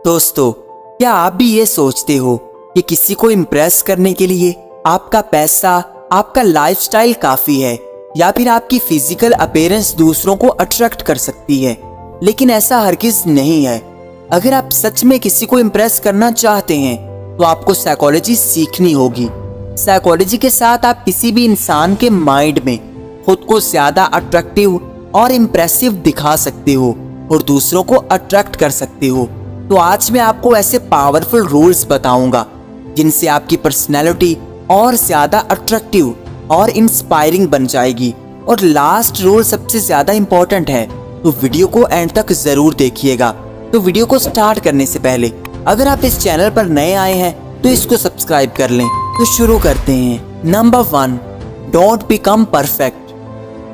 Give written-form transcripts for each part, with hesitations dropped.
दोस्तों, क्या आप भी ये सोचते हो कि किसी को इम्प्रेस करने के लिए आपका पैसा, आपका लाइफस्टाइल काफी है, या फिर आपकी फिजिकल अपीयरेंस दूसरों को अट्रैक्ट कर सकती है? लेकिन ऐसा हरगिज नहीं है। अगर आप सच में किसी को इम्प्रेस करना चाहते हैं तो आपको साइकोलॉजी सीखनी होगी। साइकोलॉजी के साथ आप किसी भी इंसान के माइंड में खुद को ज्यादा अट्रैक्टिव और इम्प्रेसिव दिखा सकते हो और दूसरों को अट्रैक्ट कर सकते हो। तो आज मैं आपको ऐसे पावरफुल रूल्स बताऊंगा जिनसे आपकी पर्सनैलिटी और ज्यादा अट्रैक्टिव और इंस्पायरिंग बन जाएगी। और लास्ट रूल सबसे ज्यादा इंपॉर्टेंट है, तो वीडियो को एंड तक जरूर देखिएगा। तो वीडियो को स्टार्ट करने से पहले अगर आप इस चैनल पर नए आए हैं तो इसको सब्सक्राइब कर लें। तो शुरू करते हैं। Number 1, don't become perfect.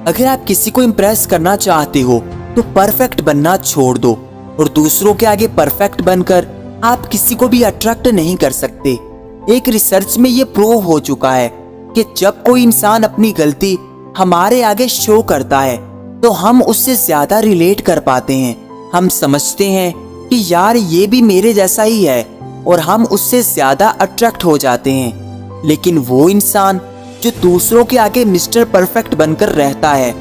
अगर आप किसी को इम्प्रेस करना चाहते हो तो परफेक्ट बनना छोड़ दो और दूसरों के आगे परफेक्ट बनकर आप किसी को भी अट्रैक्ट नहीं कर सकते। एक रिसर्च में ये प्रूव हो चुका है कि जब कोई इंसान अपनी गलती हमारे आगे शो करता है तो हम उससे ज्यादा रिलेट कर पाते हैं। हम समझते हैं कि यार ये भी मेरे जैसा ही है और हम उससे ज्यादा अट्रैक्ट हो जाते हैं। लेकिन वो इंसान जो दूसरों के आगे मिस्टर परफेक्ट बनकर रहता है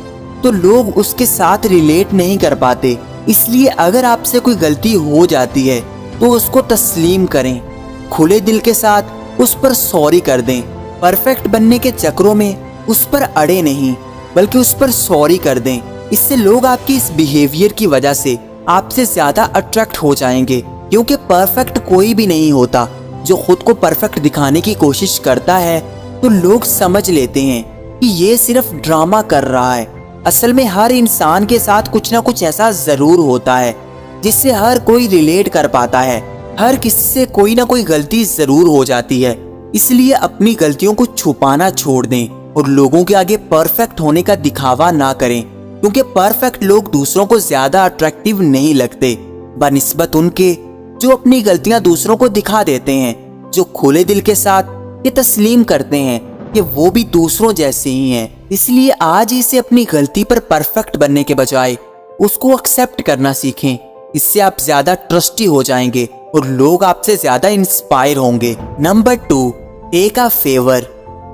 तो लोग उसके साथ रिलेट नहीं कर पाते। इसलिए अगर आपसे कोई गलती हो जाती है तो उसको तस्लीम करें, खुले दिल के साथ उस पर सॉरी कर दें। परफेक्ट बनने के चक्रों में उस पर अड़े नहीं बल्कि उस पर सॉरी कर दें। इससे लोग आपकी इस बिहेवियर की वजह से आपसे ज्यादा अट्रैक्ट हो जाएंगे, क्योंकि परफेक्ट कोई भी नहीं होता। जो खुद को परफेक्ट दिखाने की कोशिश करता है तो लोग समझ लेते हैं कि ये सिर्फ ड्रामा कर रहा है। असल में हर इंसान के साथ कुछ ना कुछ ऐसा जरूर होता है जिससे हर कोई रिलेट कर पाता है। हर किसी से कोई ना कोई गलती जरूर हो जाती है। इसलिए अपनी गलतियों को छुपाना छोड़ दें और लोगों के आगे परफेक्ट होने का दिखावा ना करें, क्योंकि परफेक्ट लोग दूसरों को ज्यादा अट्रैक्टिव नहीं लगते बनिस्बत उनके जो अपनी गलतियां दूसरों को दिखा देते हैं, जो खुले दिल के साथ ये तस्लीम करते हैं कि वो भी दूसरों जैसे ही हैं। इसलिए आज ही से अपनी गलती पर परफेक्ट बनने के बजाय उसको एक्सेप्ट करना सीखें। इससे आप ज्यादा ट्रस्टी हो जाएंगे और लोग आपसे ज्यादा इंस्पायर होंगे। Number 2, take a favour.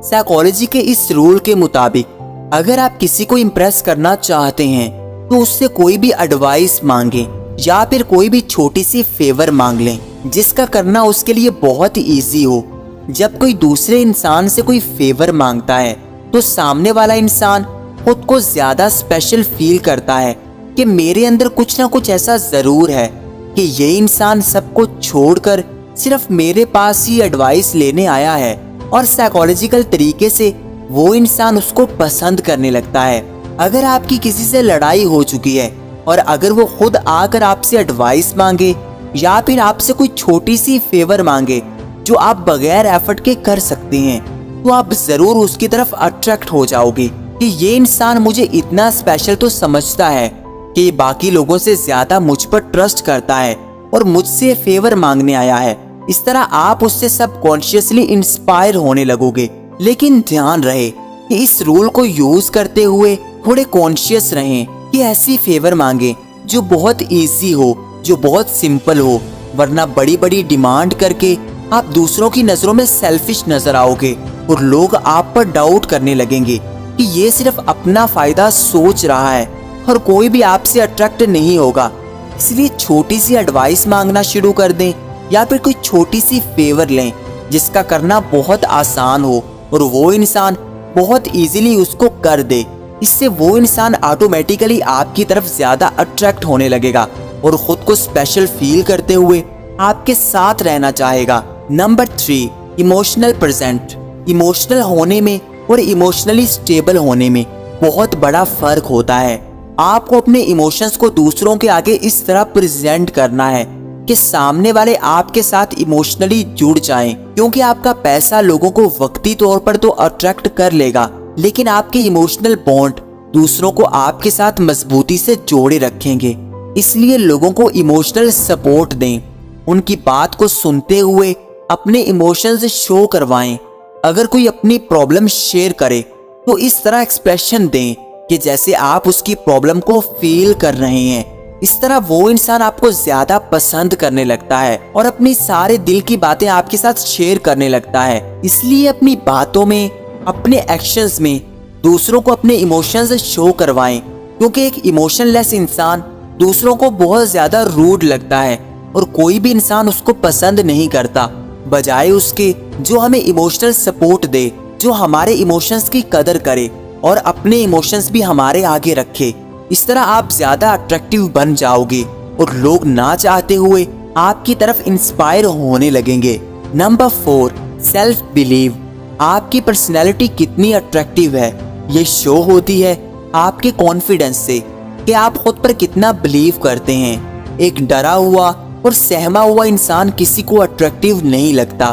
Psychology के इस रूल के मुताबिक अगर आप किसी को इम्प्रेस करना चाहते हैं तो उससे कोई भी एडवाइस मांगे या फिर कोई भी छोटी सी फेवर मांग लें जिसका करना उसके लिए बहुत इजी हो। जब कोई दूसरे इंसान से कोई फेवर मांगता है तो सामने वाला इंसान खुद को ज्यादा स्पेशल फील करता है कि मेरे अंदर कुछ ना कुछ ऐसा जरूर है कि ये इंसान सबको छोड़कर सिर्फ मेरे पास ही एडवाइस लेने आया है। और साइकोलॉजिकल तरीके से वो इंसान उसको पसंद करने लगता है। अगर आपकी किसी से लड़ाई हो चुकी है और अगर वो खुद आकर आपसे एडवाइस मांगे या फिर आपसे कोई छोटी सी फेवर मांगे जो आप बगैर एफर्ट के कर सकते हैं, तो आप जरूर उसकी तरफ अट्रैक्ट हो जाओगे कि ये इंसान मुझे इतना स्पेशल तो समझता है कि बाकी लोगों से ज्यादा मुझ पर ट्रस्ट करता है और मुझसे फेवर मांगने आया है। इस तरह आप उससे सबकॉन्शियसली इंस्पायर होने लगोगे। लेकिन ध्यान रहे कि इस रूल को यूज करते हुए थोड़े कॉन्शियस रहें कि ऐसी फेवर मांगे जो बहुत इजी हो, जो बहुत सिंपल हो, वरना बड़ी बड़ी डिमांड करके आप दूसरों की नजरों में सेल्फिश नजर आओगे और लोग आप पर डाउट करने लगेंगे कि ये सिर्फ अपना फायदा सोच रहा है और कोई भी आपसे अट्रैक्ट नहीं होगा। इसलिए छोटी सी एडवाइस मांगना शुरू कर दें या फिर कोई छोटी सी फेवर लें जिसका करना बहुत आसान हो और वो इंसान बहुत इजीली उसको कर दे। इससे वो इंसान ऑटोमेटिकली आपकी तरफ ज्यादा अट्रैक्ट होने लगेगा और खुद को स्पेशल फील करते हुए आपके साथ रहना चाहेगा। Number 3, emotional present. इमोशनल होने में और इमोशनली स्टेबल होने में बहुत बड़ा फर्क होता है। आपको अपने इमोशंस को दूसरों के आगे इस तरह प्रेजेंट करना है कि सामने वाले आपके साथ इमोशनली जुड़ जाएं, क्योंकि आपका पैसा लोगों को वक्ती तौर पर तो अट्रैक्ट कर लेगा, लेकिन आपके इमोशनल बॉन्ड दूसरों को आपके साथ मजबूती से जोड़े रखेंगे। इसलिए लोगों को इमोशनल सपोर्ट दें, उनकी बात को सुनते हुए अपने इमोशंस शो करवाएं। अगर कोई अपनी प्रॉब्लम शेयर करे तो इस तरह एक्सप्रेशन दें कि जैसे आप उसकी प्रॉब्लम को फील कर रहे हैं। इस तरह वो इंसान आपको ज्यादा पसंद करने लगता है और अपनी सारे दिल की बातें आपके साथ शेयर करने लगता है। इसलिए अपनी बातों में, अपने एक्शंस में दूसरों को अपने इमोशंस शो करवाएं, क्योंकि एक इमोशनलेस इंसान दूसरों को बहुत ज्यादा रूड लगता है और कोई भी इंसान उसको पसंद नहीं करता। बजाय उसके जो हमें इमोशनल सपोर्ट दे, जो हमारे इमोशंस की कदर करे और अपने इमोशंस भी हमारे आगे रखे। इस तरह आप ज्यादा अट्रैक्टिव बन जाओगे और लोग ना चाहते हुए आपकी तरफ इंस्पायर होने लगेंगे। Number 4, self believe. आपकी पर्सनैलिटी कितनी अट्रैक्टिव है ये शो होती है आपके कॉन्फिडेंस से, कि आप खुद पर कितना बिलीव करते हैं। एक डरा हुआ और सहमा हुआ इंसान किसी को अट्रैक्टिव नहीं लगता,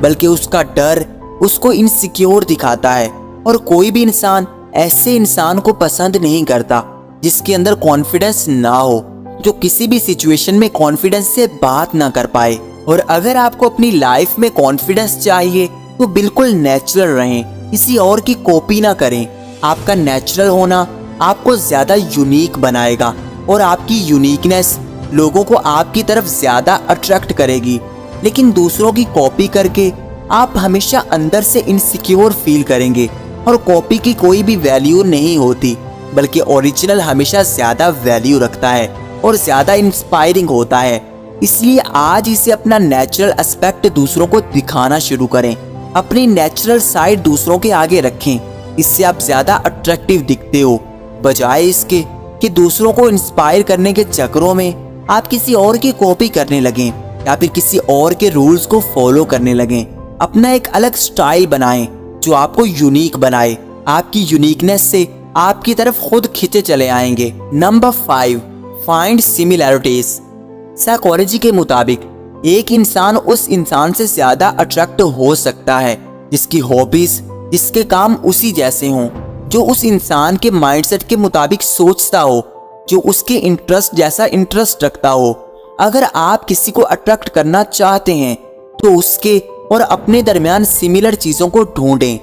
बल्कि उसका डर उसको इनसिक्योर दिखाता है। और कोई भी इंसान ऐसे इंसान को पसंद नहीं करता जिसके अंदर कॉन्फिडेंस ना हो, जो किसी भी सिचुएशन में कॉन्फिडेंस से बात ना कर पाए। और अगर आपको अपनी लाइफ में कॉन्फिडेंस चाहिए तो बिल्कुल नेचुरल रहें, किसी और की कॉपी ना करें। आपका नेचुरल होना आपको ज्यादा यूनिक बनाएगा और आपकी यूनिकनेस लोगों को आपकी तरफ ज्यादा अट्रैक्ट करेगी। लेकिन दूसरों की कॉपी करके आप हमेशा अंदर से इनसिक्योर फील करेंगे और कॉपी की कोई भी वैल्यू नहीं होती, बल्कि ओरिजिनल हमेशा ज्यादा वैल्यू रखता है और ज्यादा इंस्पायरिंग होता है। इसलिए आज इसे अपना नेचुरल एस्पेक्ट दूसरों को दिखाना शुरू करें, अपनी नेचुरल साइड दूसरों के आगे रखें। इससे आप ज्यादा अट्रैक्टिव दिखते हो, बजाय इसके कि दूसरों को इंस्पायर करने के चक्करों में आप किसी और की कॉपी करने लगें या फिर किसी और के रूल्स को फॉलो करने लगें। अपना एक अलग स्टाइल बनाएं जो आपको यूनिक बनाए। आपकी यूनिकनेस से आपकी तरफ खुद खींचे चले आएंगे। Number 5, find similarities. साइकोलॉजी के मुताबिक एक इंसान उस इंसान से ज्यादा अट्रैक्ट हो सकता है जिसकी हॉबीज, जिसके काम उसी जैसे हों, जो उस इंसान के माइंडसेट के मुताबिक सोचता हो, जो उसके इंटरेस्ट जैसा इंटरेस्ट रखता हो। अगर आप किसी को अट्रैक्ट करना चाहते हैं तो उसके और अपने दरमियान सिमिलर चीजों को ढूंढें।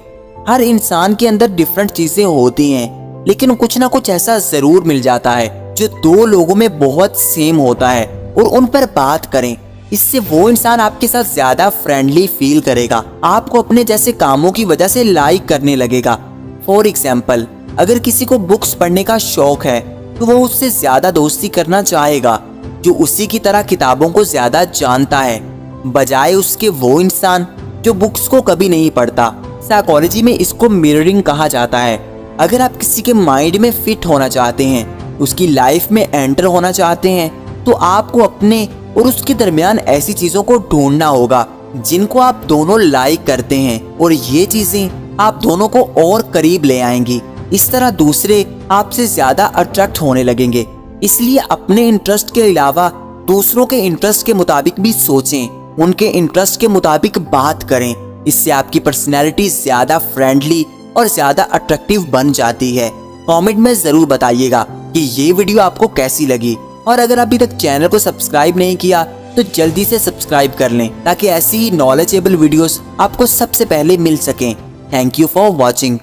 हर इंसान के अंदर डिफरेंट चीजें होती हैं, लेकिन कुछ ना कुछ ऐसा जरूर मिल जाता है जो दो लोगों में बहुत सेम होता है, और उन पर बात करें। इससे वो इंसान आपके साथ ज्यादा फ्रेंडली फील करेगा, आपको अपने जैसे कामों की वजह से लाइक करने लगेगा। फॉर एग्जाम्पल, अगर किसी को बुक्स पढ़ने का शौक है तो वो उससे ज्यादा दोस्ती करना चाहेगा जो उसी की तरह किताबों को ज्यादा जानता है, बजाय उसके वो इंसान जो बुक्स को कभी नहीं पढ़ता। साइकोलॉजी में इसको मिररिंग कहा जाता है। अगर आप किसी के माइंड में फिट होना चाहते हैं, उसकी लाइफ में एंटर होना चाहते हैं, तो आपको अपने और उसके दरमियान ऐसी चीजों को ढूंढना होगा जिनको आप दोनों लाइक करते हैं, और ये चीजें आप दोनों को और करीब ले आएंगी। इस तरह दूसरे आपसे ज्यादा अट्रैक्ट होने लगेंगे। इसलिए अपने इंटरेस्ट के अलावा दूसरों के इंटरेस्ट के मुताबिक भी सोचें, उनके इंटरेस्ट के मुताबिक बात करें। इससे आपकी पर्सनैलिटी ज्यादा फ्रेंडली और ज्यादा अट्रैक्टिव बन जाती है। कमेंट में जरूर बताइएगा कि ये वीडियो आपको कैसी लगी, और अगर अभी तक चैनल को सब्सक्राइब नहीं किया तो जल्दी से सब्सक्राइब कर लें ताकि ऐसी ही नॉलेजेबल वीडियोस आपको सबसे पहले मिल सकें। Thank you for watching.